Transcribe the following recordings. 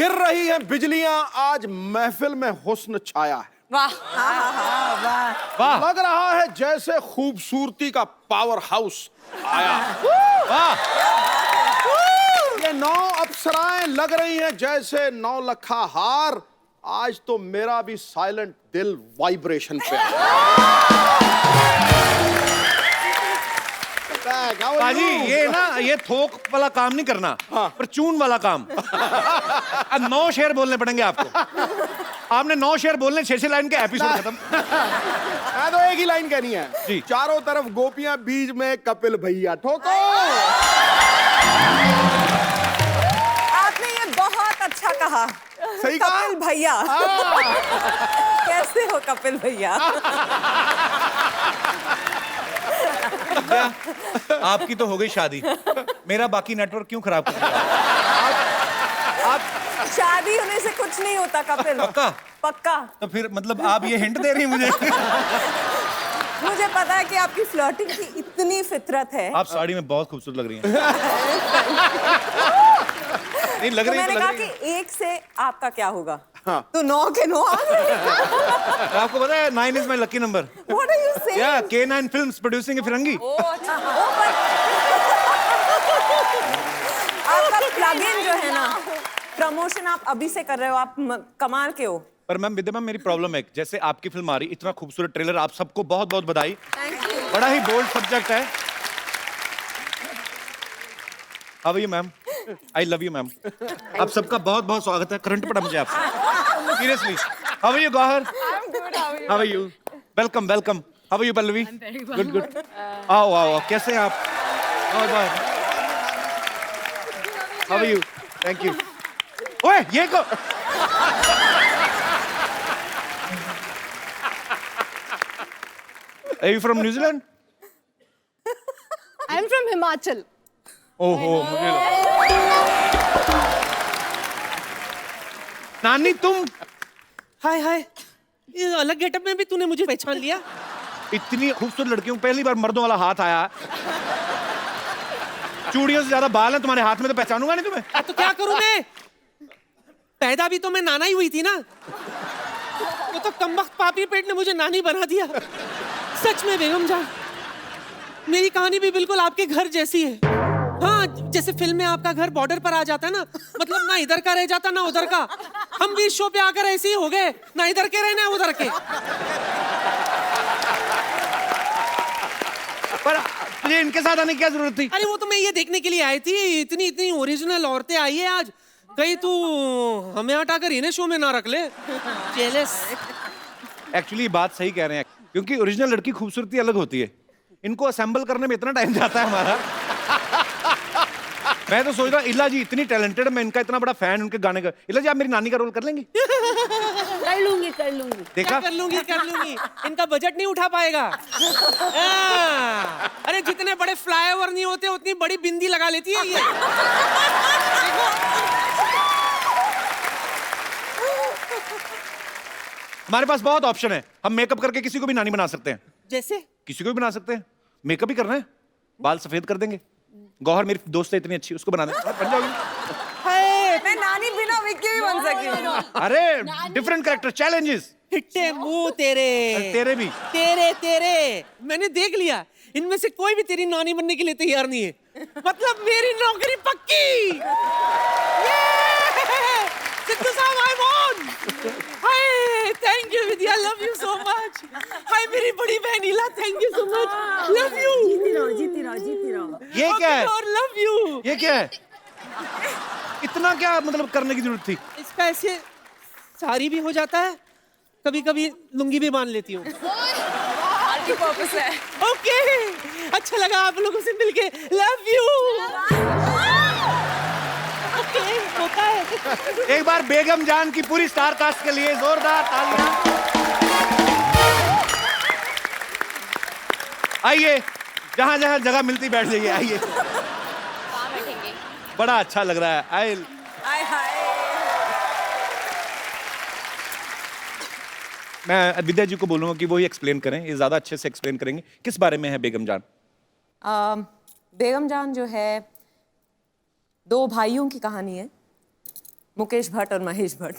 गिर रही हैं बिजलियां, आज महफिल में हुस्न छाया है। वाह वाह लग रहा है जैसे खूबसूरती का पावर हाउस आया। वाह। ये 9 अप्सराएं लग रही हैं जैसे 9 लखा हार। आज तो मेरा भी साइलेंट दिल वाइब्रेशन पे है। बाजी ये ना, ये थोक वाला काम नहीं करना, पर चून वाला काम। अब 9 शेर बोलने पड़ेंगे आपको। आपने 9 शेर बोलने, 6 लाइन के एपिसोड खत्म। मैं तो एक ही लाइन कहनी है जी। चारों तरफ गोपियां, बीच में कपिल भैया। ठोको। आपने ये बहुत अच्छा कहा। सही कहा? कपिल भैया। कैसे हो कपिल भैया? आपकी तो हो गई शादी, मेरा बाकी नेटवर्क क्यों खराब कर दिया? आप शादी होने से कुछ नहीं होता कपिल। पक्का? पक्का। तो फिर मतलब आप ये हिंट दे रही हैं मुझे? मुझे पता है कि आपकी फ्लर्टिंग की इतनी फितरत है। आप साड़ी में बहुत खूबसूरत लग रही हैं। नहीं लग तो रही है, मैंने तो कहा लग रही कि 1 से आपका क्या होगा? हाँ। तो 9 के 9 आ गए। है। आपको पता है 9 is my lucky number. What are you saying? या K9 फिल्म्स प्रोड्यूसिंग ए फिरंगी। आपका प्लग इन जो है ना, प्रमोशन आप अभी से कर रहे हो, आप कमाल के हो। पर मैम विद्या मैम, मेरी प्रॉब्लम है, जैसे आपकी फिल्म आ रही, इतना खूबसूरत ट्रेलर, आप सबको बहुत बहुत बधाई। बड़ा ही बोल्ड सब्जेक्ट है। How are you ma'am? I love you ma'am. आप सबका बहुत बहुत स्वागत है। करंट पड़ा मुझे आपसे, seriously. How are you Gauhar? How are you? Welcome welcome. How are you Pallavi? Good good. आओ आओ, कैसे हैं आप? बहुत बहुत। How are you? Thank you. ओए ये को Are you from New Zealand? I'm from Himachal. ओहो, मुझे नानी तुम हाय हाय, ये अलग गेटअप में भी तूने मुझे पहचान लिया? इतनी खूबसूरत लड़कियों, पहली बार मर्दों वाला हाथ आया। चूड़ियों से ज्यादा बाल हैं तुम्हारे हाथ में, तो पहचानूंगा नहीं तुम्हें। तो क्या करूं मैं? पैदा भी तो मैं नाना ही हुई थी ना। वो तो कमबख्त पापी पेट ने मुझे नानी बना दिया। सच में बेगम जान, मेरी कहानी भी बिल्कुल आपके घर जैसी है। हाँ, जैसे फिल्म में आपका घर बॉर्डर पर आ जाता है ना, मतलब ना इधर का रह जाता ना उधर का। हम भी इस शो पे आकर ऐसे ही हो गए, ना इधर के रहे ना उधर के। पर तुझे इनके साथ आने की क्या जरूरत थी? अरे वो तो मैं ये देखने के लिए आई थी, इतनी इतनी ओरिजिनल औरतें आई है आज। कहीं तू हमें हटाकर इन्हें शो में ना रख ले। जेलस। एक्चुअली बात सही कह रहे हैं, क्योंकि ओरिजिनल लड़की खूबसूरती अलग होती है। इनको असेंबल करने में इतना टाइम जाता है हमारा। मैं तो सोच रहा, इला जी इतनी टैलेंटेड, मैं इनका इतना बड़ा फैन उनके गाने का। इला जी आप मेरी नानी का रोल कर लेंगी? कर लूंगी देखा? कर लूंगी कर लूंगी। इनका बजट नहीं उठा पाएगा। अरे जितने बड़े फ्लाईओवर नहीं होते उतनी बड़ी बिंदी लगा लेती है ये। हमारे पास बहुत ऑप्शन है, हम मेकअप करके किसी को भी नानी बना सकते हैं। जैसे किसी को भी बना सकते हैं, मेकअप ही करना है, बाल सफेद कर देंगे। गौहर मेरी दोस्त है इतनी अच्छी, उसको बना देंगे, बन जाओगी। मैं नानी बिना विक्की भी बन सकी हूँ। अरे डिफरेंट कैरेक्टर, चैलेंजेस। हिट्टे मुंह तेरे। तेरे भी। तेरे मैंने देख लिया, इनमें से कोई भी तेरी नानी बनने के लिए तैयार नहीं है। मतलब मेरी नौकरी पक्की। सिद्धू साहब, I won. Hi, thank you Vidya, love you so much. Hi मेरी बड़ी बहन Ila, thank you so much, love you. जीती रहो। ये क्या है? और लव यू। ये क्या है? इतना क्या मतलब करने की जरूरत थी? इसका ऐसे साड़ी भी हो जाता है, कभी कभी लुंगी भी बांध लेती हूँ। मल्टीपर्पस है। ओके, अच्छा लगा आप लोगों से मिलके, लव यू। ओके, होता है। एक बार बेगम जान की पूरी स्टार कास्ट के लिए जोरदार तालियां। आइए, जहां जहां जगह मिलती बैठ जाइए, आइए। बड़ा अच्छा लग रहा है। हाय हाय। मैं विद्या जी को बोलूंगा कि वो ही एक्सप्लेन करें, ये ज्यादा अच्छे से एक्सप्लेन करेंगे। किस बारे में है बेगम जान? बेगम जान जो है 2 भाइयों की कहानी है। मुकेश भट्ट और महेश भट्ट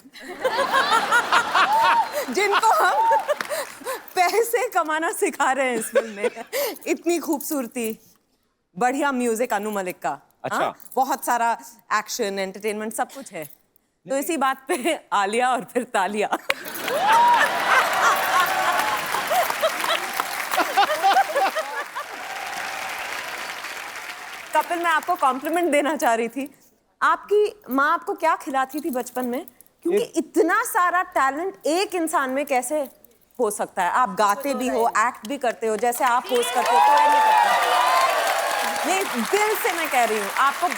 जिनको हम पैसे कमाना सिखा रहे हैं इस फिल्म में। इतनी खूबसूरती, बढ़िया म्यूजिक अनु मलिक का। अच्छा। हाँ? बहुत सारा एक्शन, एंटरटेनमेंट, सब कुछ है। तो इसी बात पे आलिया और फिर तालिया। कपिल, मैं आपको कॉम्प्लीमेंट देना चाह रही थी। आपकी माँ आपको क्या खिलाती थी बचपन में? क्योंकि इतना सारा टैलेंट एक इंसान में कैसे हो सकता है? आप गाते भी हो, एक्ट भी करते हो, जैसे आप होस्ट करते हो, कोई नहीं करता। नहीं, दिल से मैं कह रही हूँ आपको।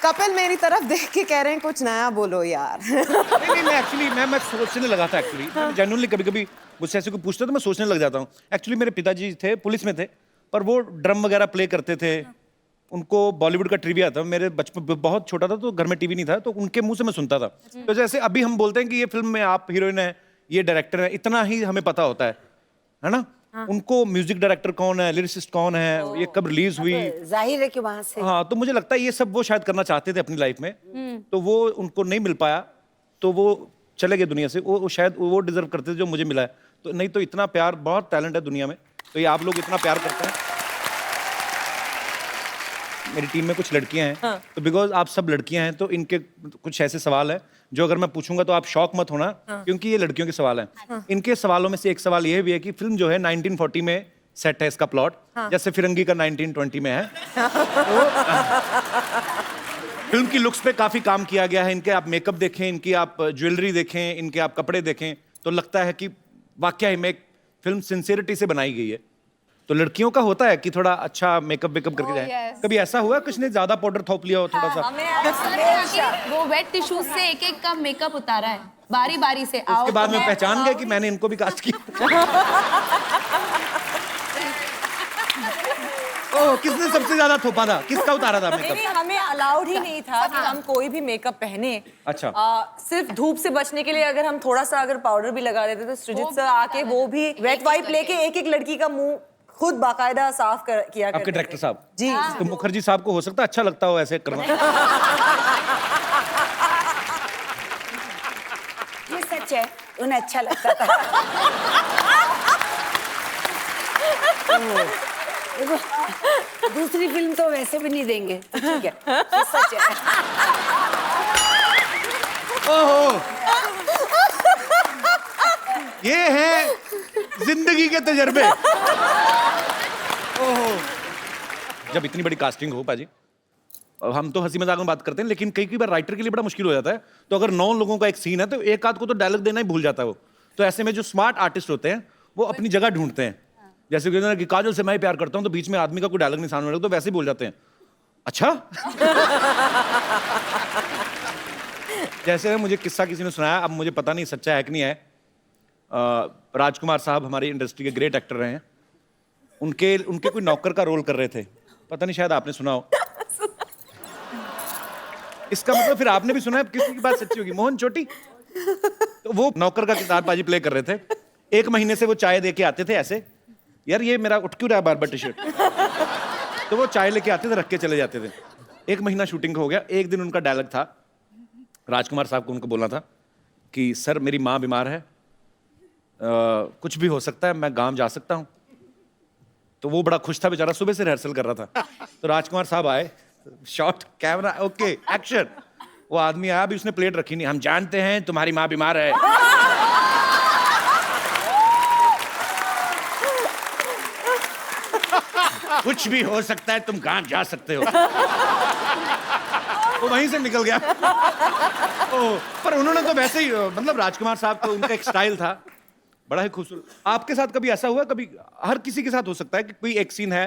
कपिल मेरी तरफ देख के कह रहे हैं कुछ नया बोलो यार। नहीं, मैं एक्चुअली मैं सोचने लगा था एक्चुअली। जेन्युइनली कभी-कभी मुझसे ऐसे कोई पूछता तो मैं सोचने लग जाता हूँ। एक्चुअली मेरे पिताजी थे, पुलिस में थे, पर वो ड्रम वगैरह प्ले करते थे। उनको बॉलीवुड का ट्रिविया था। मेरे बचपन बहुत छोटा था तो घर में टीवी नहीं था, तो उनके मुंह से मैं सुनता था। तो जैसे अभी हम बोलते हैं कि ये फिल्म में आप हीरोइन है, ये डायरेक्टर है, इतना ही हमें पता होता है ना? उनको म्यूजिक डायरेक्टर कौन है, लिरिसिस्ट कौन है, ये कब रिलीज हुई, जाहिर है कि वहां से। हाँ, तो मुझे लगता है ये सब वो शायद करना चाहते थे अपनी लाइफ में, तो वो उनको नहीं मिल पाया, तो वो चले गए दुनिया से। वो शायद वो डिजर्व करते थे जो मुझे मिला है। तो नहीं तो इतना प्यार, बहुत टैलेंट है दुनिया में, तो ये आप लोग इतना प्यार करते हैं। मेरी टीम में कुछ लड़कियां हैं, तो बिकॉज आप सब लड़कियां हैं तो इनके कुछ ऐसे सवाल हैं जो अगर मैं पूछूंगा तो आप शॉक मत होना, क्योंकि ये लड़कियों के सवाल हैं। इनके सवालों में से एक सवाल ये भी है कि फिल्म जो है 1940 में सेट है इसका प्लॉट, जैसे फिरंगी का 1920 में है। तो फिल्म की लुक्स पे काफी काम किया गया है। इनके आप मेकअप देखें, इनकी आप ज्वेलरी देखें, इनके आप कपड़े देखें, तो लगता है कि वाकई में एक फिल्म सिंसियरिटी से बनाई गई है। तो लड़कियों का होता है कि थोड़ा अच्छा मेकअप वेकअप करके जाए। कभी ऐसा हुआ कुछ ने ज्यादा पाउडर थोप लिया हो थोड़ा सा? वो वेट टिश्यूज से एक एक का मेकअप उतारा है बारी बारी से। उसके बाद में पहचान गए कि मैंने इनको भी कास्ट किया। ओह, किसने सबसे ज्यादा थोपा था? किसका उतारा था मेकअप? नहीं, हमें अलाउड ही नहीं था कि हम कोई भी मेकअप पहने। अच्छा। सिर्फ धूप से बचने के लिए अगर हम थोड़ा सा अगर पाउडर भी लगा देते तो सृजित सर आके वो भी वेट वाइप लेके एक एक लड़की का मुंह खुद बाकायदा साफ किया करते आपके डायरेक्टर साहब जी। तो मुखर्जी साहब को हो सकता है अच्छा लगता हो ऐसे करना। ये सच है, उन्हें अच्छा लगता था। देखो, दूसरी फिल्म तो वैसे भी नहीं देंगे, तो ठीक है, ये सच है। ओहो, ये है जिंदगी के तजर्बे। ओहो, जब इतनी बड़ी कास्टिंग हो पाजी, हम तो हंसी मजाक में बात करते हैं, लेकिन कई बार राइटर के लिए बड़ा मुश्किल हो जाता है। तो अगर 9 लोगों का एक सीन है तो एक आध को तो डायलॉग देना ही भूल जाता है वो। तो ऐसे में जो स्मार्ट आर्टिस्ट होते हैं वो अपनी जगह ढूंढते हैं। जैसे कि काजल से मैं प्यार करता हूं, तो बीच में आदमी का कोई डायलॉग नहीं सामने वाले को, तो वैसे ही बोल जाते हैं अच्छा। जैसे मुझे किस्सा किसी ने सुनाया, अब मुझे पता नहीं सच्चा है कि नहीं है। राजकुमार साहब हमारी इंडस्ट्री के ग्रेट एक्टर रहे हैं। उनके कोई नौकर का रोल कर रहे थे, पता नहीं शायद आपने सुना हो। इसका मतलब फिर आपने भी सुना है, किसी की बात सच्ची होगी। मोहन चोटी, तो वो नौकर का किरदारबाजी प्ले कर रहे थे। 1 महीने से वो चाय दे के आते थे ऐसे, यार ये मेरा उठ क्यों रहा है बार-बार टी शर्ट। तो वो चाय लेके आते थे, रख के चले जाते थे। 1 महीना शूटिंग हो गया। एक दिन उनका डायलॉग था, राजकुमार साहब को उनको बोलना था कि सर मेरी माँ बीमार है, कुछ भी हो सकता है, मैं गांव जा सकता हूँ। तो वो बड़ा खुश था बेचारा, सुबह से रिहर्सल कर रहा था। तो राजकुमार साहब आए, शॉट, कैमरा, ओके, एक्शन। वो आदमी आया, अभी उसने प्लेट रखी नहीं। हम जानते हैं तुम्हारी माँ बीमार है। कुछ भी हो सकता है, तुम गांव जा सकते हो। वो वहीं से निकल गया। पर उन्होंने तो वैसे ही, मतलब राजकुमार साहब तो उनका एक स्टाइल था, बड़ा ही खूबसूरत। आपके साथ कभी ऐसा हुआ? कभी हर किसी के साथ हो सकता है कि कोई एक सीन है,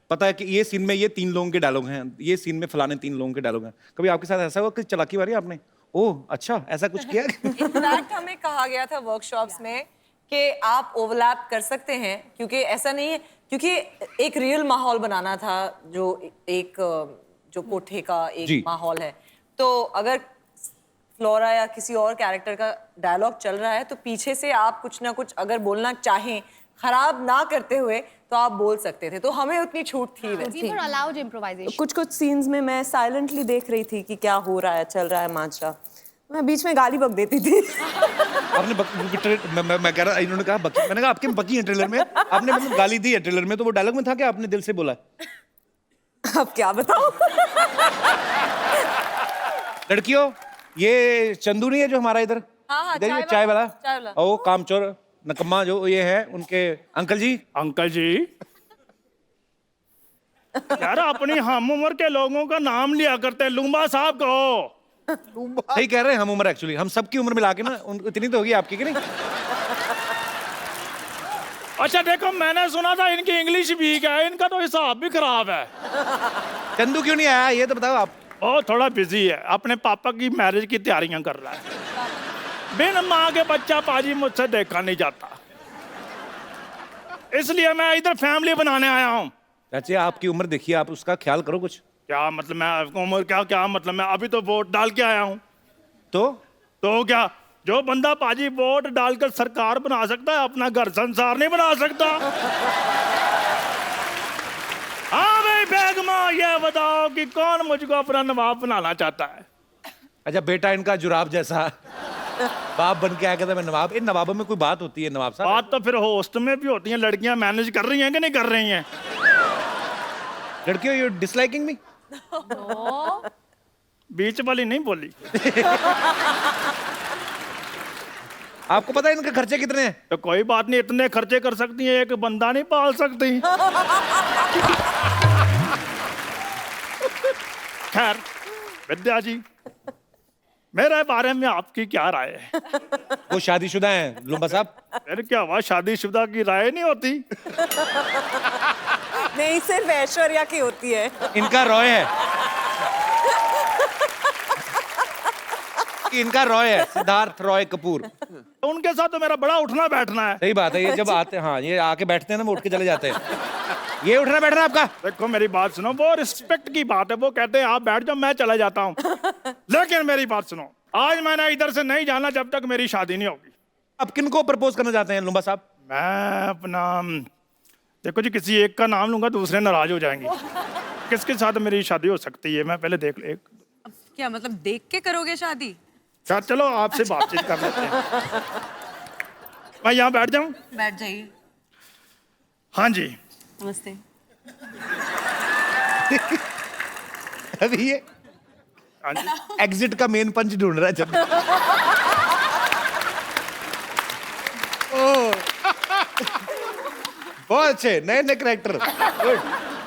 पता है कि ये सीन में ये 3 लोगों के डायलॉग हैं, ये सीन में फलाने 3 लोगों के डायलॉग हैं। कभी आपके साथ ऐसा हुआ कि चलाकी मारी आपने? ओह अच्छा, ऐसा कुछ किया? इनफैक्ट हमें कहा गया था वर्कशॉप्स में कि आप ओवरलैप कर सकते हैं, क्योंकि ऐसा नहीं है, क्योंकि एक रियल माहौल बनाना था, जो कोठे का एक माहौल है। तो अगर फ्लोरा या किसी और कैरेक्टर का डायलॉग चल रहा है तो पीछे से आप कुछ ना कुछ अगर बोलना चाहें, खराब ना करते हुए, तो आप बोल सकते थे, तो हमें उतनी छूट थी वैसे। We were allowed improvisation. कुछ कुछ सीन्स में मैं साइलेंटली देख रही थी कि क्या हो रहा है, चल रहा है माजरा। मैं बीच में गाली बक देती थी। आपने मैं कह रहा, इन्होंने कहा बकी, मैंने कहा आपके बकी है ट्रेलर में, आपने मतलब गाली दी है ट्रेलर में, तो वो डायलॉग में था कि आपने दिल से बोला है? अब क्या बताऊं? लड़कियों, ये चंदू नहीं है जो हमारा इधर, हाँ, इधर ये चाय वाला, चाय वाला। ओ कामचोर नकम्मा जो ये है, उनके अंकल जी। अंकल जी, यार अपनी हम उम्र के लोगों का नाम लिया करते हैं, लुम्बा साहब कहो। सही कह रहे हैं, हम उम्र एक्चुअली हम सबकी उम्र मिला के ना इतनी तो होगी आपकी कि नहीं? अच्छा देखो, मैंने सुना था इनकी इंग्लिश वीक है, इनका तो हिसाब भी खराब है। चंदू क्यों नहीं आया ये तो बताओ आप। वो थोड़ा बिजी है, अपने पापा की मैरिज की तैयारियां कर रहा है। बिन माँ के बच्चा पाजी मुझसे देखा नहीं जाता, इसलिए मैं इधर फैमिली बनाने आया हूँ। चाची आपकी उम्र देखिए, आप उसका ख्याल करो कुछ। क्या मतलब मैं उम्र क्या मतलब, मैं अभी तो वोट डाल के आया हूँ। तो क्या जो बंदा पाजी वोट डालकर सरकार बना सकता है, अपना घर संसार नहीं बना सकता। हाँ भाई बेगमा, ये बताओ कि कौन मुझको अपना नवाब बनाना चाहता है? अच्छा बेटा इनका जुराब जैसा बाप बन के आया था मैं नवाब। इन नवाबों में कोई बात होती है नवाब साहब? बात तो फिर होस्ट में भी होती है, लड़कियां मैनेज कर रही हैं कि नहीं कर रही हैं? लड़कियों, यू डिसलाइकिंग मी? बीच वाली नहीं बोली। आपको पता है इनके खर्चे कितने हैं? तो कोई बात नहीं, इतने खर्चे कर सकती है, एक बंदा नहीं पाल सकती। खैर विद्या जी, मेरे बारे में आपकी क्या राय है? वो शादीशुदा हैं लुम्बा साहब। फिर क्या हुआ, शादीशुदा की राय नहीं होती? नहीं, सिर्फ ऐश्वर्या की होती है। इनका रॉय है, इनका रॉय है, सिद्धार्थ रॉय कपूर। तो उनके साथ तो मेरा बड़ा उठना बैठना है। सही बात है, ये जब आते हाँ ये आके बैठते हैं ना, वो उठ के चले जाते हैं। ये उठना बैठना आपका? देखो मेरी बात सुनो, वो रिस्पेक्ट की बात है, वो कहते हैं आप बैठ जाओ, मैं चला जाता हूँ। लेकिन मेरी बात सुनो, आज मैंने इधर से नहीं जाना जब तक मेरी शादी नहीं होगी। अब किनको प्रपोज करना चाहते हैं लुम्बा साहब? मैं अपना, देखो जी, किसी एक का नाम लूंगा दूसरे नाराज हो जाएंगे। किसके साथ मेरी शादी हो सकती है, मैं पहले देख ले। क्या मतलब देख के करोगे शादी? सर चलो आपसे बातचीत कर लेते हैं। मैं यहाँ बैठ जाऊँ? बैठ जाइए। हाँ जी। नमस्ते। अभी ये हाँ जी। एग्जिट का मेन पंच ढूंढ रहा है जब। बहुत अच्छे नए नए कैरेक्टर।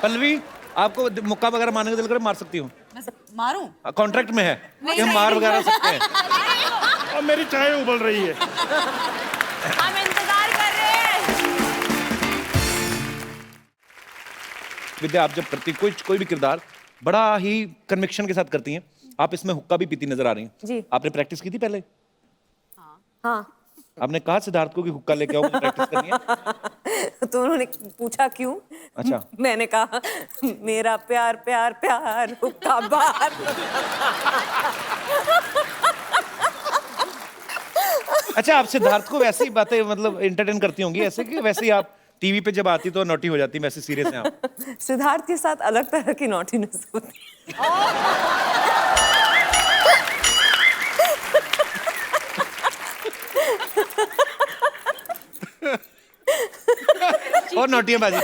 पल्लवी, आपको मुक्का वगैरह मारने का दिल करे मार सकती हूँ? बस मारूं? कॉन्ट्रैक्ट में है कि हम मार वगैरह सकते हैं। और मेरी चाय उबल रही है। हम इंतजार कर रहे हैं। विद्या, आप जब करती कोई भी किरदार बड़ा ही कन्विक्शन के साथ करती हैं। आप इसमें हुक्का भी पीती नजर आ रही हैं। जी। आपने प्रैक्टिस की थी पहले? हाँ। आपने कहा सिद्धार्थ को कि हुक्का लेके आओ, मुझे प्रैक्टिस करनी है? तो उन्होंने पूछा क्यों? अच्छा। मैंने कहा मेरा प्यार प्यार प्यार हुक्का बार। अच्छा, आप सिद्धार्थ को वैसे ही बातें मतलब एंटरटेन करती होंगी ऐसे, कि वैसे ही आप टीवी पे जब आती तो नॉटी हो जाती, वैसे सीरियस हैं आप? सिद्धार्थ के साथ अलग तरह की नॉटीनेस होती है। और नॉटी है बाजी।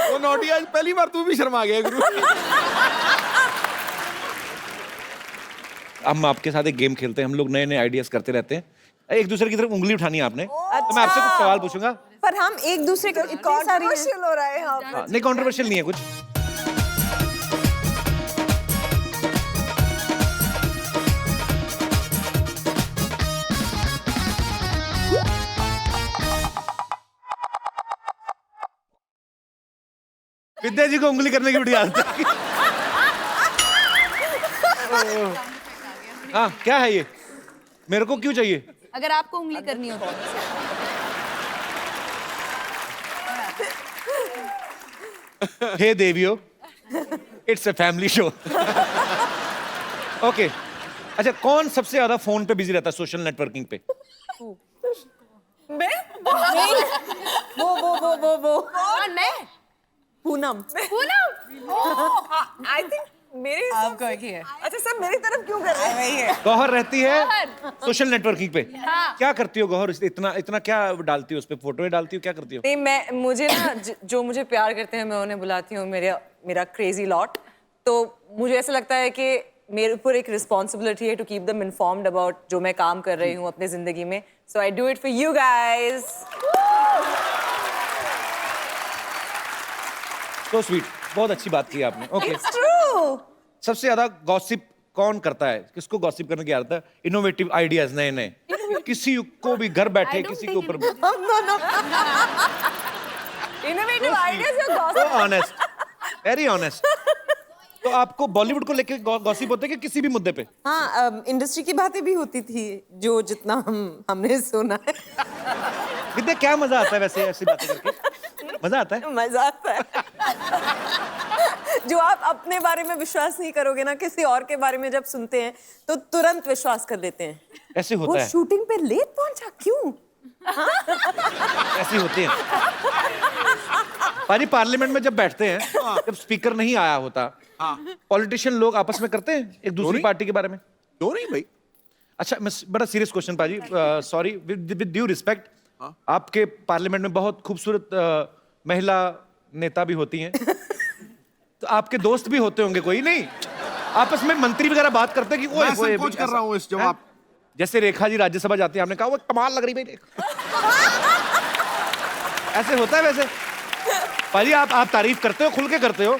वो नोटी आज पहली बार तू भी शर्मा गया गुरु। हम आपके साथ एक गेम खेलते हैं, हम लोग नए नए आइडियाज करते रहते हैं। एक दूसरे की तरफ उंगली उठानी है आपने। तो मैं आपसे कुछ सवाल पूछूंगा। पर हम एक दूसरे को कंट्रोवर्शियल हो रहा है यहाँ पे। हाँ, नहीं कंट्रोवर्शियल नहीं है कुछ। विद्या जी को उंगली करने की बड़ी आदत है। हाँ, क्या है ये? मेरे को क्यों चाहिए? अगर आपको उंगली करनी हो तो। हे देवियो, it's a family show. Okay, अच्छा कौन सबसे ज्यादा फोन पे बिजी रहता है सोशल नेटवर्किंग पे? वो कौन मैं? पूनम आई थिंक मेरे आपको एक ही है। अच्छा सब मेरी तरफ क्यों कर रहे हैं? गौहर रहती है सोशल नेटवर्किंग पे। क्या करती हो गौहर? इतना इतना क्या डालती हो उस पे? फोटो डालती हो, क्या करती हो? नहीं मुझे ना जो मुझे प्यार करते हैं मैं उन्हें बुलाती हूँ मेरा क्रेजी लॉट। तो मुझे ऐसा लगता है कि मेरे ऊपर एक रिस्पॉन्सिबिलिटी है to keep them informed about जो मैं काम कर रही हूँ अपने जिंदगी में। So I do it for you guys. तो स्वीट, बहुत अच्छी बात की आपने। Okay, true. सबसे ज्यादा गॉसिप कौन करता है? किसको गॉसिप करने की आदत है? इनोवेटिव आइडियाज नए नए, किसी को भी घर बैठे किसी के ऊपर। Innovative ideas honest, very honest. तो आपको बॉलीवुड को लेके गॉसिप होते हैं कि किसी भी मुद्दे पे? हाँ, इंडस्ट्री की बातें भी होती थी जो जितना हमने सुना है। विद्या, क्या मजा आता है वैसे ऐसी बातें करके? मजा आता है? मजा आता है। जो आप अपने बारे में विश्वास नहीं करोगे ना, किसी और के बारे में जब सुनते हैं तो तुरंत विश्वास कर लेते हैं। ऐसे वो होता है, शूटिंग पे लेट पहुंचा क्यों? ऐसी होती है। पाजी पार्लियामेंट में जब बैठते हैं, जब स्पीकर नहीं आया होता, पॉलिटिशियन लोग आपस में करते हैं एक दूसरी पार्टी के बारे में? क्यों नहीं भाई? अच्छा, मैं बड़ा सीरियस क्वेश्चन पाजी, सॉरी, विद ड्यू रिस्पेक्ट, आपके पार्लियामेंट में बहुत खूबसूरत महिला नेता भी होती हैं, तो आपके दोस्त भी होते होंगे कोई? नहीं, आपस में मंत्री वगैरह बात करते हैं कि ओए मैं होए, संकोच कर रहा हूँ इस जवाब। जैसे रेखा जी राज्यसभा जाती है, आपने कहा वो कमाल लग रही भाई रेखा। ऐसे होता है वैसे? पाजी आप तारीफ करते हो, खुल के करते हो,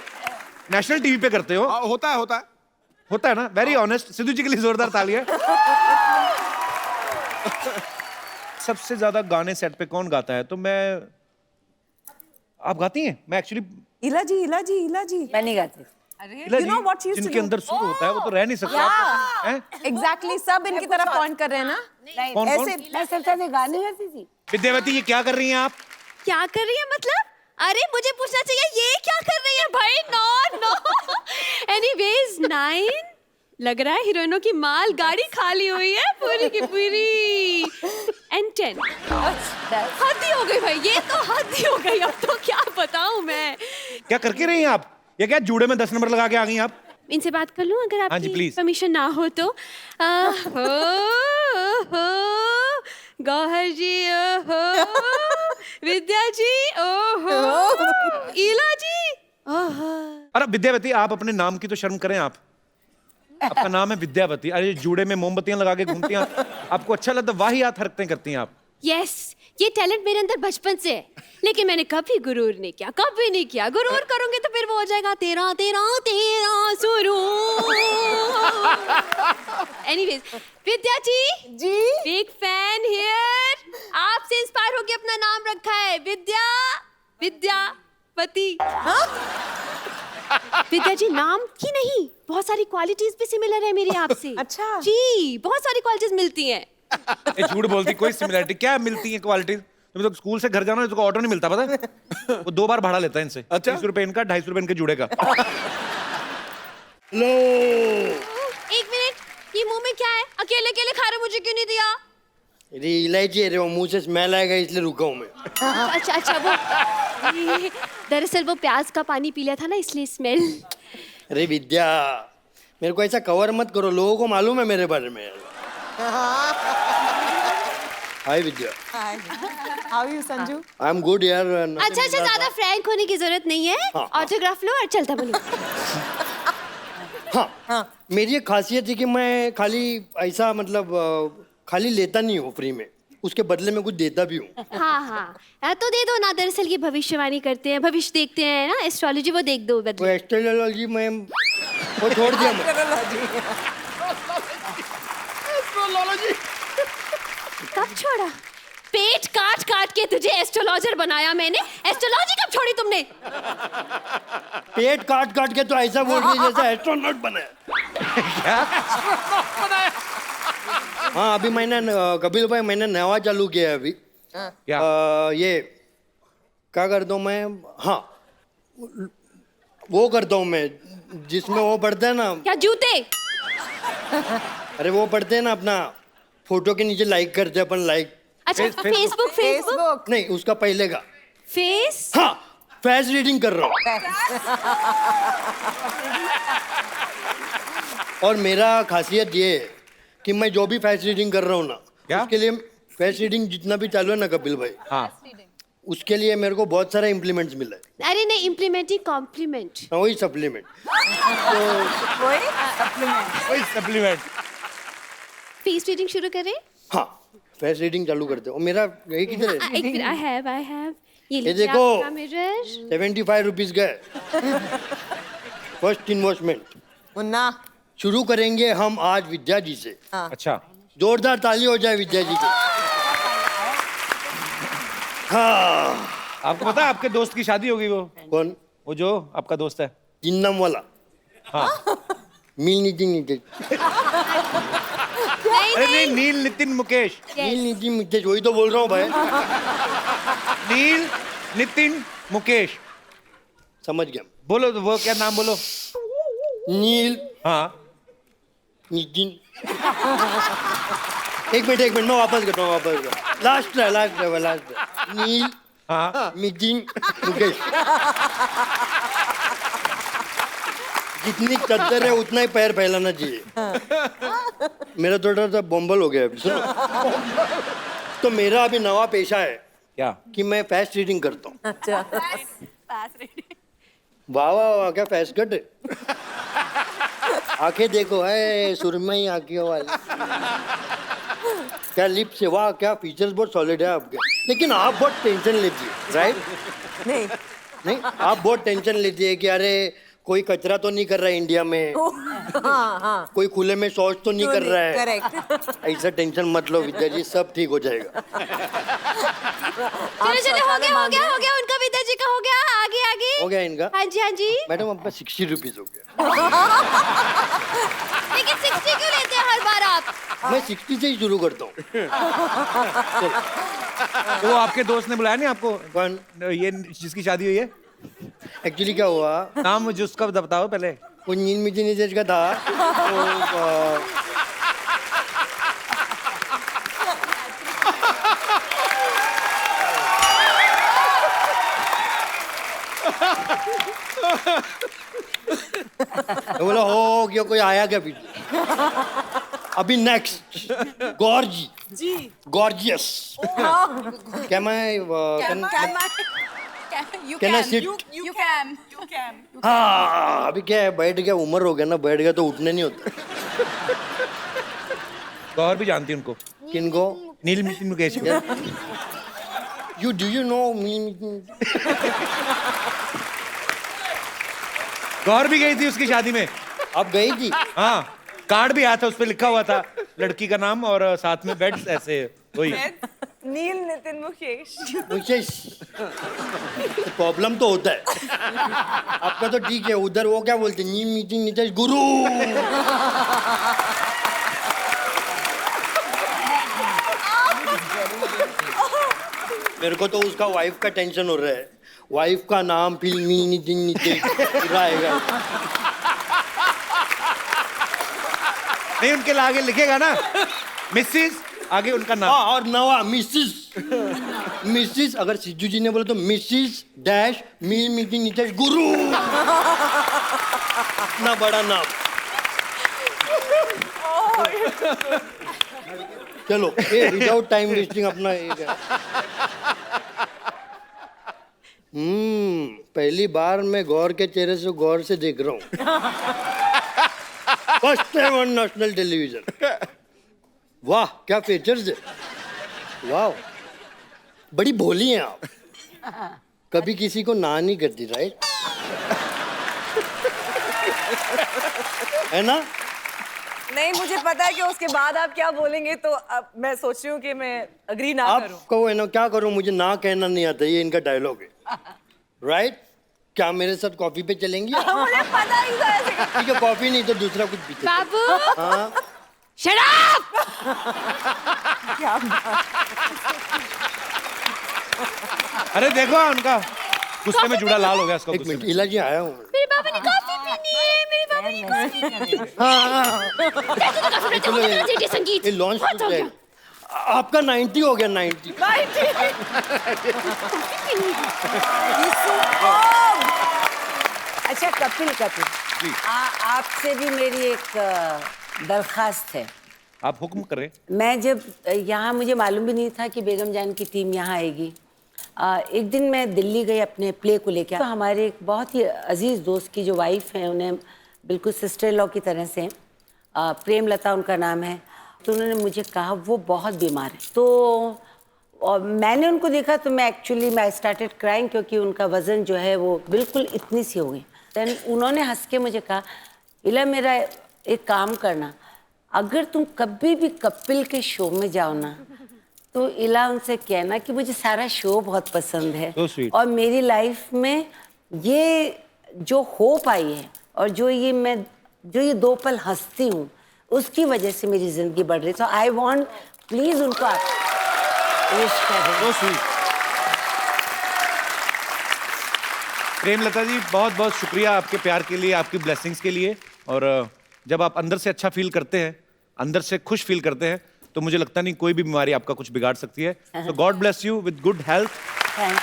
नेशनल टीवी पे करते हो। होता है होता है ना? Very honest. सिद्धू जी के लिए जोरदार तालियां। सबसे ज्यादा गाने सेट पे कौन गाता है? तो मैं, आप गाती हैं? मैं एक्चुअली इला जी मैं नहीं गाती। You know what she used to जिनके do? अंदर सुर होता है वो तो रह नहीं सकता। हैं? Exactly, सब इनकी तरफ पॉइंट कर रहे हैं ना। कौन ऐसे मैं सिर्फ ऐसे गाने गाती थी। विद्यावती, ये क्या कर रही हैं आप? क्या कर रही है मतलब? अरे मुझे पूछना चाहिए ये क्या कर रही है भाई? नो एनीवेज 9 लग रहा है हीरोइनों की माल गाड़ी खाली हुई है पूरी की पूरी। एंड 10 हद ही हो गई भाई, ये तो हद ही हो गई। अब तो क्या बताऊं मैं। क्या करके रही हैं आप? ये क्या जूड़े में 10 नंबर लगा के आ गई आप? इनसे बात कर लूं अगर हाँ जी, आपकी please. परमिशन ना हो तो? गौहर जी, ओहो, विद्या जी, ओहो, ईला जी, ओहो। अरे विद्यावती, आप अपने नाम की तो शर्म करें आप। आपका नाम है विद्यावती, अरे जूड़े में मोमबत्तियां लगा के घूमती हैं, आपको अच्छा लगता? वाहियात हरकतें करती हैं आप। यस, ये टैलेंट मेरे अंदर बचपन से है, लेकिन मैंने कभी गुरूर नहीं किया, कभी नहीं किया। गुरूर करूंगे तो फिर वो हो जाएगा तेरा तेरा तेरा सुरूर। Anyways, Vidya ji big fan here. आपसे इंस्पायर होके अपना नाम रखा है विद्यावती। विद्या जी नाम की नहीं, बहुत सारी क्वालिटीज भी सिमिलर है मेरी आपसे। अच्छा जी, बहुत सारी क्वालिटीज मिलती हैं। ये झूठ बोलती, कोई सिमिलरिटी क्या मिलती है क्वालिटी? तुम्हें तो स्कूल से घर जाना है तो ऑटो नहीं मिलता, पता है? वो 2 बार भाड़ा लेता है इनसे। 30 रुपए इनका, 250 रुपए इनके जूड़े का। लो, एक मिनट, ये मुंह में क्या है? अकेले अकेले खा रहे, मुझे क्यों नहीं दिया? अरे इलायची है, वो मुंह से स्मेल आएगा इसलिए रुका हूँ मैं। अच्छा वो दरअसल वो प्याज का पानी पी लिया था ना, इसलिए स्मेल। अरे विद्या, मेरे को ऐसा कवर मत करो, लोगों को मालूम है मेरे बारे में। Hi Vidya. How you Sanju? I am good यार। अच्छा, ज्यादा फ्रैंक होने की जरूरत नहीं है। ऑटोग्राफ लो और चलता बोलो। हाँ, मेरी एक खासियत है कि मैं खाली ऐसा मतलब खाली लेता नहीं हूँ फ्री में, उसके बदले में कुछ देता भी हूँ। हाँ, तो दे दो ना। दरअसल ये भविष्यवाणी करते हैं, भविष्य देखते हैं ना, एस्ट्रोलॉजी, वो देख दो वो बदले। एस्ट्रोलॉजी में वो छोड़ दिया मैं। कब छोड़ा? पेट काट काट के तुझे एस्ट्रोलॉजर बनाया मैंने। एस्ट्रोलॉजी कब छोड़ी तुमने? पेट काट काट के तो ऐसा बोल रही जैसा एस्ट्रोनॉट बना। हाँ, अभी मैंने कपिल भाई, मैंने नया चालू किया है अभी। क्या? ये क्या करता हूँ मैं? हाँ, वो करता हूँ मैं जिसमें वो पढ़ते हैं ना। क्या जूते? अरे वो पढ़ते हैं ना, अपना फोटो के नीचे लाइक करते हैं अपन, लाइक। अच्छा, फेसबुक। नहीं, उसका पहले का फेस हाँ, फेस रीडिंग कर रहा हूँ। और मेरा खासियत ये है कि मैं जो भी फेस रीडिंग कर रहा हूँ ना, क्या? उसके लिए फेस रीडिंग जितना भी चालू है ना कपिल भाई, हाँ उसके लिए मेरे को बहुत सारे इम्प्लीमेंट्स मिला है। अरे नहीं, इम्प्लीमेंट ही कॉम्प्लीमेंट। हाँ, वही सप्लीमेंट। वही सप्लीमेंट। फेस रीडिंग शुरू करें? हाँ, फेस रीडिंग चालू करते हो। मेरा यही किधर है? एक मिनट, आई हैव ये ये देखो, मिरर। 75 रुपीज गए। First investment. मुन्ना शुरू करेंगे हम आज विद्या जी से। अच्छा, जोरदार ताली हो जाए विद्या जी की। हाँ, आपको पता है आपके दोस्त की शादी होगी? वो कौन? वो जो आपका दोस्त है। जिन्नम वाला। हाँ। मील नितिन नितेश। अरे नहीं, नील नितिन मुकेश। नील नितिन नितेश, वही तो बोल रहा हूँ भाई। नील नितिन मुकेश। समझ गया। बोलो तो, वो क्या नाम बोलो? नील हाँ नितिन। एक मिनट मैं वापस करता हूँ, लास्ट है। नील हाँ नितिन मुकेश। जितनी चद्दर है उतना ही पैर फैलाना चाहिए। मेरा थोड़ा सा बम्बल हो गया अभी, सुनो। तो मेरा अभी नवा पेशा है क्या? कि मैं फेस रीडिंग करता हूँ। अच्छा वाह वाह वाह, क्या फेस कट है। आंखें देखो, है सुरमई आंखों वाली। क्या लिप्स है, वाह क्या फीचर्स बहुत सॉलिड है आपके। लेकिन आप बहुत टेंशन लेती है, राइट? नहीं, आप बहुत टेंशन लेती है कि अरे कोई कचरा तो नहीं कर रहा है इंडिया में, हाँ कोई खुले में शौच तो नहीं कर रहा है। करेक्ट। ऐसा टेंशन मत लो विद्या जी, सब ठीक हो जाएगा। चलो हो गया उनका, विद्या जी का हो गया। आगे हो गया इनका? हाँ जी। मैडम आपका 60 रुपीज हो गया। लेकिन 60 क्यों लेते हैं हर बार आप? मैं 60 से ही शुरू करता हूँ। तो वो आपके दोस्त ने बुलाया नहीं आपको? कौन? ये जिसकी शादी हुई है। एक्चुअली क्या हुआ, नाम मुझे उसका बताओ पहले। वो नील मिटी नितेश का था। तो बोला हो गया, कोई आया क्या पीछे? अभी नेक्स्ट गॉर्जियस। क्या मैं Can I sit? You can. हाँ, अभी क्या है, बैठ गया, उम्र हो गया ना, बैठ गया तो उठने नहीं होता। गौर भी जानती उनको। किनको? नील Nitin Mukesh. You do you know me? गौर भी गई थी उसकी शादी में। आप गई थी? हाँ, कार्ड भी आया था, उस पे लिखा हुआ था लड़की का नाम और साथ में बेड्स ऐसे वही। नील नितिन मुकेश। मुकेश, प्रॉब्लम तो होता है। आपका तो ठीक है, उधर वो क्या बोलते हैं, नील मीटिंग नितेश गुरु। मेरे को तो उसका वाइफ का टेंशन हो रहा है। वाइफ का नाम फिल्मी नितिन नितेश रहेगा। नहीं, उनके आगे लिखेगा ना मिसेस, आगे उनका नाम। हाँ, और नवा मिसिस अगर सिद्धू जी ने बोला तो मिसिस डैश मील मीटिंग नितेश गुरु। इतना बड़ा नाम। चलो, विदाउट टाइम वेस्टिंग अपना एक है। पहली बार मैं गौर के चेहरे से गौर से देख रहा हूँ। First time on national television. वाह क्या फीचर्स है, वाह बड़ी भोली हैं आप। कभी किसी को ना नहीं करती, राइट? है ना? नहीं, मुझे पता है कि उसके बाद आप क्या बोलेंगे, तो अब मैं सोच रही हूँ कि मैं अग्री ना करूँ। आप कहो है ना, क्या करूँ, मुझे ना कहना नहीं आता, ये इनका डायलॉग है, राइट? क्या मेरे साथ कॉफी पे चलेंगी? मुझे पता ही था ऐसे। ठीक है, कॉफी नहीं तो दूसरा कुछ पीते। बाबू, हाँ, शट अप! क्या अरे देखो उनका गुस्से में जुड़ा लाल हो गया उसका। एक मिनट, इलाजी आया हूँ। मेरे बाबा ने कॉफी पीनी है, मेरे बाबा ने कॉफी पीनी है। हाँ, चलो, संगीत ये लॉन्च बहुत हो गया। आपका 90 हो गया 90। अच्छा कपिल आपसे भी मेरी एक दरखास्त है। आप हुक्म करें। मैं जब यहाँ मुझे मालूम भी नहीं था कि बेगम जान की टीम यहाँ आएगी। एक दिन मैं दिल्ली गई अपने प्ले को लेकर, तो हमारे एक बहुत ही अजीज दोस्त की जो वाइफ है, उन्हें बिल्कुल सिस्टर लॉ की तरह से, प्रेमलता उनका नाम है, तो उन्होंने मुझे कहा वो बहुत बीमार है। तो और मैंने उनको देखा तो मैं आई स्टार्टेड क्राइंग, क्योंकि उनका वज़न जो है वो बिल्कुल इतनी सी हो गई। देन उन्होंने हंस के मुझे कहा, इला मेरा एक काम करना, अगर तुम कभी भी कपिल के शो में जाओ ना, तो इला उनसे कहना कि मुझे सारा शो बहुत पसंद है, So sweet. और मेरी लाइफ में ये जो होप आई है और जो ये 2 पल हंसती हूँ, उसकी वजह से मेरी जिंदगी बढ़ रही। तो आई वांट प्लीज उनको आप विश करें। So sweet. प्रेमलता जी, बहुत बहुत शुक्रिया आपके प्यार के लिए, आपकी ब्लेसिंग्स के लिए। और जब आप अंदर से अच्छा फील करते हैं, अंदर से खुश फील करते हैं, तो मुझे लगता नहीं कोई भी बीमारी आपका कुछ बिगाड़ सकती है। तो God bless you with good health. Thank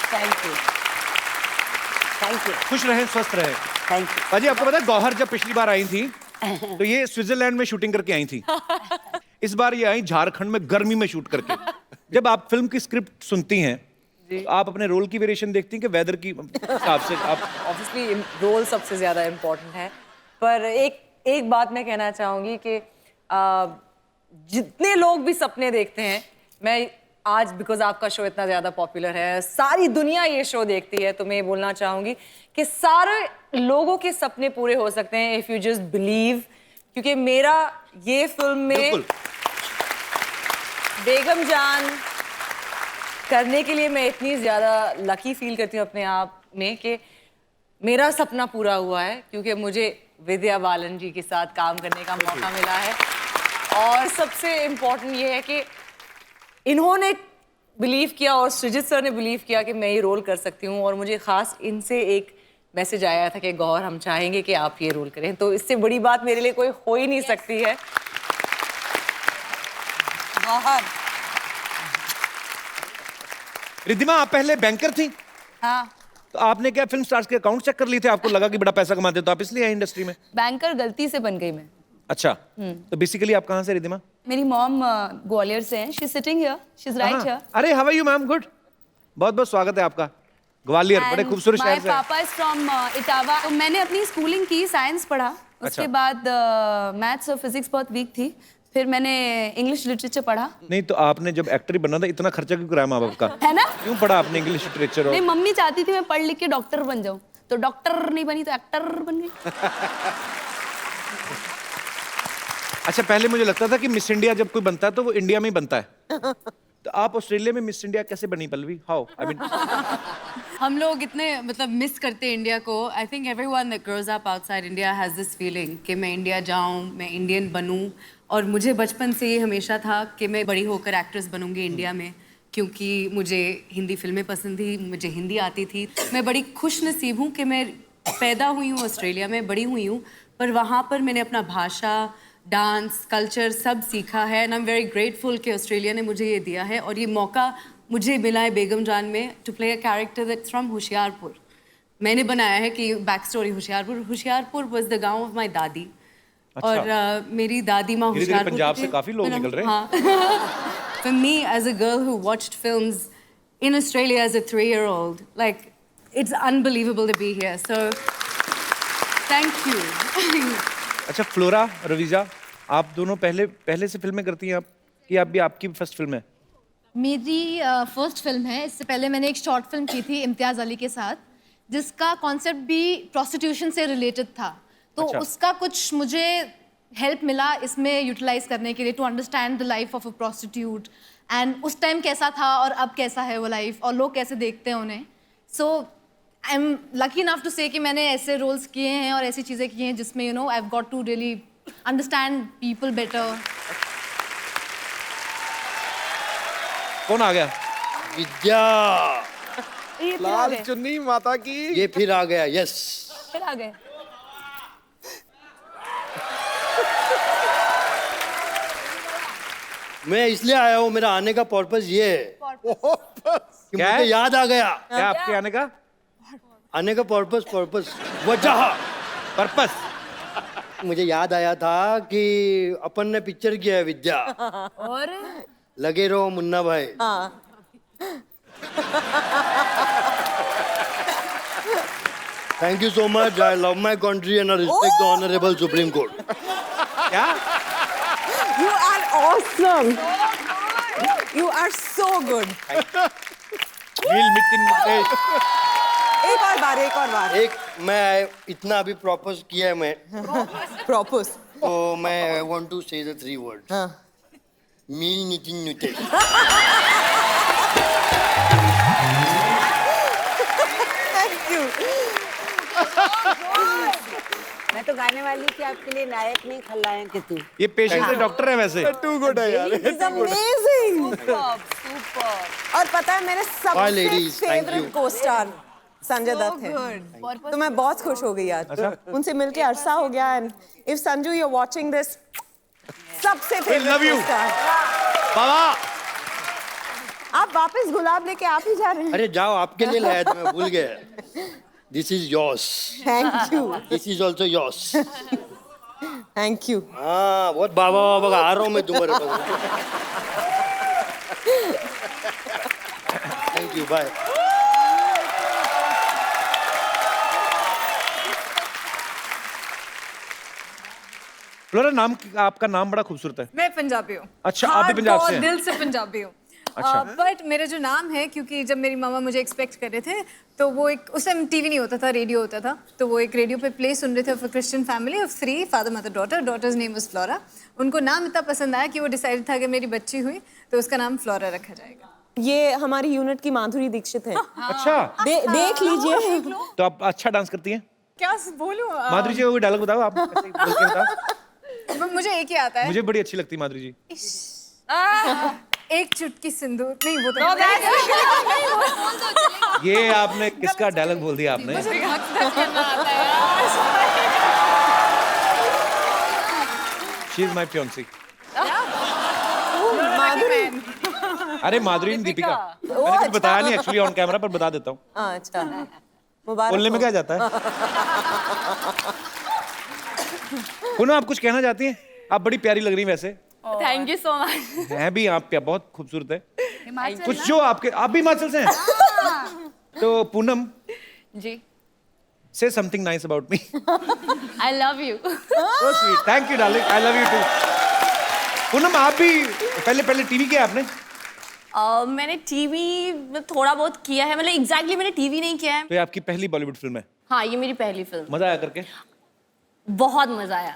you. खुश रहें, स्वस्थ रहें। Thank you. बाजी, आपको पता है गौहर जब पिछली बार आई थी तो ये स्विट्जरलैंड में शूटिंग करके आई थी। इस बार ये आई झारखंड में गर्मी में शूट करके। जब आप फिल्म की स्क्रिप्ट सुनती हैं तो आप अपने रोल की वेरिएशन देखती हैं कि वेदर की हिसाब से? आप ऑब्वियसली रोल सबसे ज्यादा इम्पोर्टेंट है, पर एक बात मैं कहना चाहूंगी कि जितने लोग भी सपने देखते हैं, मैं आज बिकॉज आपका शो इतना ज्यादा पॉपुलर है, सारी दुनिया ये शो देखती है, तो मैं ये बोलना चाहूंगी कि सारे लोगों के सपने पूरे हो सकते हैं इफ यू जस्ट बिलीव। क्योंकि मेरा ये फिल्म में बेगम जान करने के लिए मैं इतनी ज्यादा लकी फील करती हूँ अपने आप में कि मेरा सपना पूरा हुआ है, क्योंकि मुझे विद्या बालन जी के साथ काम करने का मौका मिला है। और सबसे इम्पोर्टेंट ये है कि इन्होंने बिलीव किया और सृजित सर ने बिलीव किया कि मैं ये रोल कर सकती हूँ। और मुझे खास इनसे एक मैसेज आया था कि गौहर, हम चाहेंगे कि आप ये रोल करें, तो इससे बड़ी बात मेरे लिए कोई हो ही नहीं सकती है। गौहर, रिद्धिमा, आप पहले बैंकर थी? हाँ, तो आपने क्या फिल्म स्टार्स के अकाउंट चेक कर लिए थे? आपको लगा कि बड़ा पैसा कमाते तो आप इसलिए आए इंडस्ट्री में? बैंकर गलती से बन गई मैं। अच्छा, तो बेसिकली आप कहाँ से रिद्धिमा? मेरी मॉम ग्वालियर से हैं। She is sitting here, she is right here. अरे how are you ma'am? Good, बहुत बहुत स्वागत है आपका। ग्वालियर बड़े खूबसूरत शहर से। माय पापा इज फ्रॉम इटावा। तो मैंने अपनी स्कूलिंग की, साइंस पढ़ा, उसके बाद मैथ्स और फिजिक्स बहुत वीक थी, फिर मैंने इंग्लिश लिटरेचर पढ़ा। नहीं तो आपने जब एक्टर ही बनना था, इतना खर्चा क्यों कराया माँ बाप का? है ना? क्यों पढ़ा आपने इंग्लिश लिटरेचर? और नहीं, मम्मी चाहती थी मैं पढ़ लिख के डॉक्टर बन जाऊं, तो डॉक्टर नहीं बनी तो एक्टर बन गई। अच्छा, पहले मुझे लगता था कि मिस इंडिया जब कोई बनता है तो वो इंडिया में ही बनता है। तो आप ऑस्ट्रेलिया में मिस इंडिया कैसे बनी पल्लवी? हाउ? आई मीन हम लोग इतने मतलब मिस करते हैं इंडिया को। I think everyone that grows up outside India has this feeling कि मैं इंडिया जाऊं, मैं इंडियन बनूं। और मुझे बचपन से ये हमेशा था कि मैं बड़ी होकर एक्ट्रेस बनूंगी इंडिया में, क्योंकि मुझे हिंदी फिल्में पसंद थी, मुझे हिंदी आती थी। मैं बड़ी खुश नसीब हूँ कि मैं पैदा हुई हूँ ऑस्ट्रेलिया में, बड़ी हुई हूँ, पर वहाँ पर मैंने अपना भाषा, डांस, कल्चर सब सीखा है। And I am very grateful कि ऑस्ट्रेलिया ने मुझे ये दिया है, और ये मौका मुझे मिला है बेगम जान में to play a character that's from Hoshiarpur. मैंने बनाया है कि back story Hoshiarpur was the गांव ऑफ माय दादी। अच्छा। और मेरी दादी माँ होशियारपुर पंजाब से काफी लोग निकल रहे हैं। हाँ। For me as a girl who watched films in Australia as a 3-year-old, like it's unbelievable to be here. So thank you. अच्छा, फ्लोरा, रवीजा, आप दोनों पहले से फिल्में करती हैं आप, कि आप भी आपकी फर्स्ट फिल्म है? मेरी फर्स्ट फिल्म है। इससे पहले मैंने एक शॉर्ट फिल्म की थी इम्तियाज़ अली के साथ, जिसका कॉन्सेप्ट भी प्रोस्टिट्यूशन से रिलेटेड था। तो अच्छा। उसका कुछ मुझे हेल्प मिला इसमें यूटिलाइज करने के लिए, to understand the life of a prostitute, and उस टाइम कैसा था और अब कैसा है वो लाइफ, और लोग कैसे देखते हैं उन्हें। So I am lucky enough to say कि मैंने ऐसे रोल्स किए हैं और ऐसी चीज़ें की हैं जिसमें you know I have got to really understand people better. कौन आ गया? विद्या, लाल चुन्नी माता की। ये फिर आ गया। यस, फिर आ गए। मैं इसलिए आया हूँ, मेरा आने का पर्पस ये है कि क्या मुझे है? याद आ गया। क्या आपके आने का आने का पर्पस वजह पर्पस? मुझे याद आया था कि अपन ने पिक्चर किया है विद्या, और लगे रहो मुन्ना भाई। Thank you so much. I love my country and I respect the honourable supreme court. क्या? You are awesome. You are so good. नील मितिन मुकेश। एक और बार एक मैं इतना अभी प्रॉपोज किया है मैं, प्रॉपोज। तो मैं want to say the 3 words. मील नितिन नुते। Thank you. मैं तो गाने वाली थी आपके लिए, नायक नहीं खलनायक है तू। ये पेशेंट से डॉक्टर है वैसे। टू गुड है यार। It's amazing. और पता है मेरे Bye, सबसे ladies. Thank favourite you. Co-star Sanjay Dutt है। तो मैं बहुत खुश हो गई आज। उनसे मिलके अरसा हो गया। And if Sanju you are watching this, सबसे love favourite you. Co-star. Baba आप वापस गुलाब लेके आप ही जा रहे हैं। अरे जाओ, आपके लिए लाया था, मैं भूल गया। This is yours. Thank you. This is also yours. Thank you. हाँ, बहुत बाबा आ रहा हूँ मैं तुम्हारे पास। Thank you, bye. फ्लोरा, नाम आपका नाम बड़ा खूबसूरत है। मैं पंजाबी हूँ। अच्छा, आप भी पंजाब से हैं? दिल से पंजाबी हूँ। अच्छा। बट मेरा जो नाम है, क्योंकि जब मेरी मामा मुझे एक्सपेक्ट कर रहे थे, तो वो एक, उस टाइम टीवी नहीं होता था, रेडियो होता था, तो वो एक रेडियो पे प्ले सुन रहे थे for Christian family of 3, father mother daughter. Daughter's name was Flora. उनको नाम इतना पसंद आया कि वो डिसाइड था कि मेरी बच्ची हुई तो उसका नाम फ्लोरा रखा जाएगा। ये हमारी यूनिट की माधुरी दीक्षित है। अच्छा, देख लीजिए। तो आप अच्छा डांस करती हैं? क्या बोलूं? माधुरी जी कोई डायलॉग बताओ आप, ऐसे ही बोल के बताओ। मुझे एक ही आता है। मुझे बड़ी अच्छी लगती है माधुरी जी। एक चुटकी सिंदूर। नहीं, वो तो ये आपने किसका डायलॉग बोल दिया आपने? She is my fiancée. अरे माधुरी ने दीपिका। मैंने कुछ बताया नहीं एक्चुअली ऑन कैमरा, पर बता देता हूँ। अच्छा, मुबारक। बोलने में क्या जाता है? पुनः आप कुछ कहना चाहती हैं? आप बड़ी प्यारी लग रही हैं वैसे। Thank you so much. हैं भी आप बहुत खूबसूरत है। कुछ जो आपके, आप भी हिमाचल से हैं? तो पूनम जी, say something nice about me. I love you. So sweet. Thank you, darling. I love you too. Poonam, आप भी पहले टीवी किया आपने? मैंने टीवी में थोड़ा बहुत किया है, मतलब एग्जैक्टली मैंने टीवी नहीं किया है। तो ये आपकी पहली बॉलीवुड फिल्म है? हाँ, ये मेरी पहली फिल्म। मजा आया करके? बहुत मजा आया।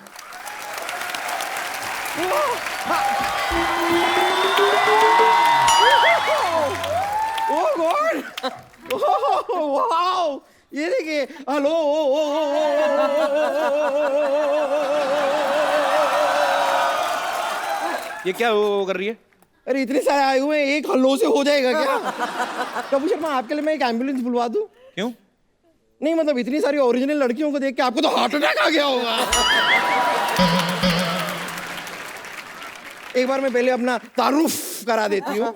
Oh God! Oh wow! ये देखिए, हेलो। ये क्या वो कर रही है? अरे इतने सारे आए हुए हैं, एक हल्लो से हो जाएगा क्या? कपूर शर्मा, आपके लिए मैं एक एम्बुलेंस बुलवा दूं? क्यों? नहीं मतलब इतनी सारी ओरिजिनल लड़कियों को देख के आपको तो हार्ट अटैक आ गया होगा। एक बार मैं पहले अपना तारुफ करा देती हूँ।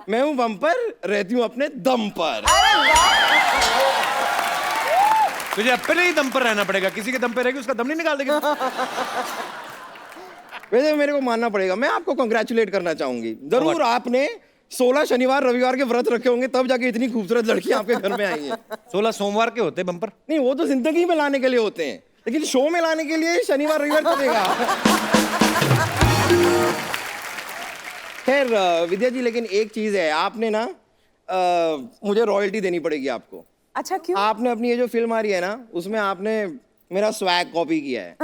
मैं हूँ बम्पर, रहती हूँ अपने दम पर। तुझे अपने ही दम पर रहना पड़ेगा, किसी के दम पे रहेगी उसका दम नहीं निकाल देगी। वैसे मेरे को मानना पड़ेगा, मैं आपको कंग्रेचुलेट करना चाहूंगी। जरूर आपने 16 शनिवार रविवार के व्रत रखे होंगे, तब जाके इतनी खूबसूरत लड़कियां आपके घर में आई हैं। 16 सोमवार के होते बम्पर? नहीं, वो तो जिंदगी में लाने के लिए होते हैं, लेकिन शो में लाने के लिए शनिवार रविवार चलेगा। खैर विद्या जी, लेकिन एक चीज है, आपने ना मुझे रॉयल्टी देनी पड़ेगी आपको। अच्छा, क्यों? आपने अपनी ये जो फिल्म आ रही है ना, उसमें आपने मेरा स्वैग कॉपी किया है।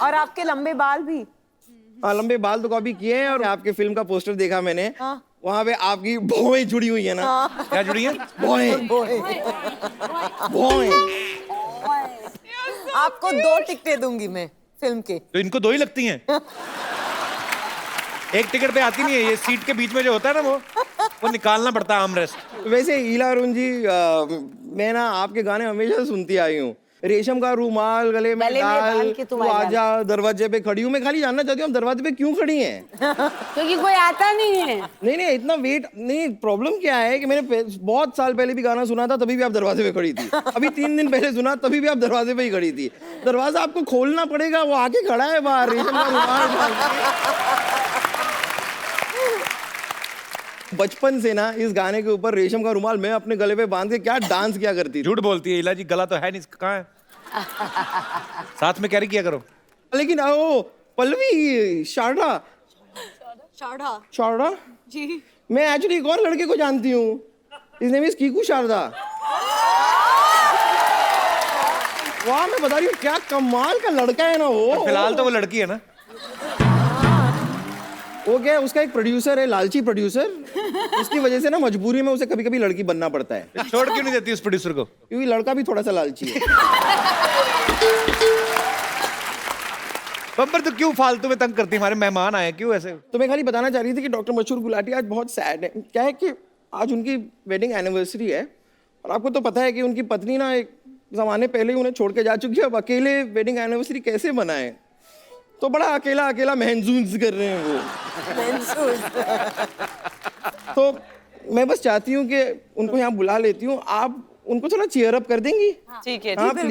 और आपके लंबे बाल भी। हाँ, लंबे बाल तो कॉपी किए हैं। और आपके फिल्म का पोस्टर देखा मैंने, वहाँ पे आपकी भौएं जुड़ी हुई है ना। क्या जुड़ी है? भौएं। भौएं। आपको 2 टिकटें दूंगी मैं फिल्म के। तो इनको 2 ही लगती हैं? एक टिकट पे आती नहीं है, ये सीट के बीच में जो होता है ना वो निकालना पड़ता है आर्म रेस्ट। वैसे ईला अरुण जी, मैं ना आपके गाने हमेशा सुनती आई हूँ, रेशम का रूमाल गले में गले में डाल डाल के तुम तू आ आजा, दरवाजे पे खड़ी हूँ। मैं खाली जानना चाहती हूँ आप दरवाजे पे क्यों खड़ी हैं? क्योंकि कोई आता नहीं है। नहीं इतना वेट नहीं। प्रॉब्लम क्या है कि मैंने बहुत साल पहले भी गाना सुना था, तभी भी आप दरवाजे पे खड़ी थी। अभी 3 दिन पहले सुना, तभी भी आप दरवाजे पे ही खड़ी थी। दरवाजा आपको खोलना पड़ेगा, वो आके खड़ा है बाहर रेशम का रुमाल डाल के। बचपन से ना इस गाने के ऊपर रेशम का रुमाल मैं अपने गले पे बांध के क्या डांस किया करती थी। झूठ बोलती है इला जी, गला तो है नहीं, कहाँ है? साथ में कैरी किया करो। लेकिन ओ पल्लवी, शारदा शारदा जी मैं एक्चुअली एक और लड़के को जानती हूँ। His name is Kiku Sharda. वाह, मैं बता रही हूँ क्या कमाल का लड़का है ना वो। फिलहाल तो वो लड़की है ना। वो क्या है, उसका एक प्रोड्यूसर है, लालची प्रोड्यूसर। उसकी वजह से ना मजबूरी में उसे कभी कभी लड़की बनना पड़ता है। छोड़ क्यों नहीं देती उस प्रोड्यूसर को? क्योंकि लड़का भी थोड़ा सा लालची है। बब्बर तो क्यों फालतू में तंग करती है? हमारे मेहमान आए, क्यों ऐसे? तो मैं खाली बताना चाह रही थी कि डॉक्टर मशहूर गुलाटी आज बहुत सैड है। क्या है कि आज उनकी वेडिंग एनिवर्सरी है और आपको तो पता है कि उनकी पत्नी ना एक ज़माने पहले ही उन्हें छोड़ के जा चुकी है। अब अकेले वेडिंग एनिवर्सरी कैसे मनाएं? तो बड़ा अकेला अकेला महसूस कर रहे हैं वो। तो मैं बस चाहती हूँ कि उनको यहाँ बुला लेती हूँ, आप उनको थोड़ा चीयर अप कर देंगी? ठीक है, हाँ प्लीज।